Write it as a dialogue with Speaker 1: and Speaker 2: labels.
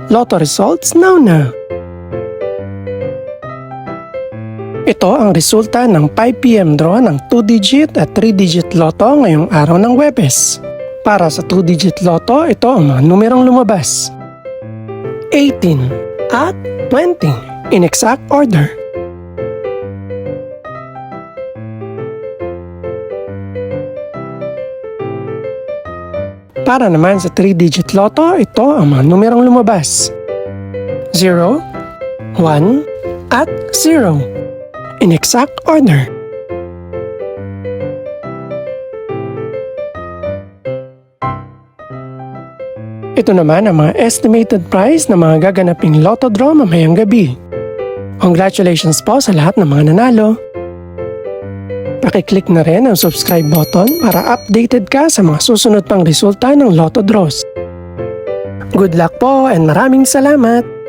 Speaker 1: Lotto results now. Ito ang resulta ng 5 PM draw ng 2-digit at 3-digit lotto ngayong araw ng Huwebes. Para sa 2-digit lotto, ito ang mga numerong lumabas: 18 at 20 in exact order. Para naman sa 3-digit lotto, ito ang mga numerong lumabas: 0, 1, at 0 in exact order. Ito naman ang mga estimated price ng mga gaganaping lotto draw mamayang gabi. Congratulations po sa lahat ng mga nanalo. Pakiclick na rin ang subscribe button para updated ka sa mga susunod pang resulta ng lotto draws. Good luck po and maraming salamat!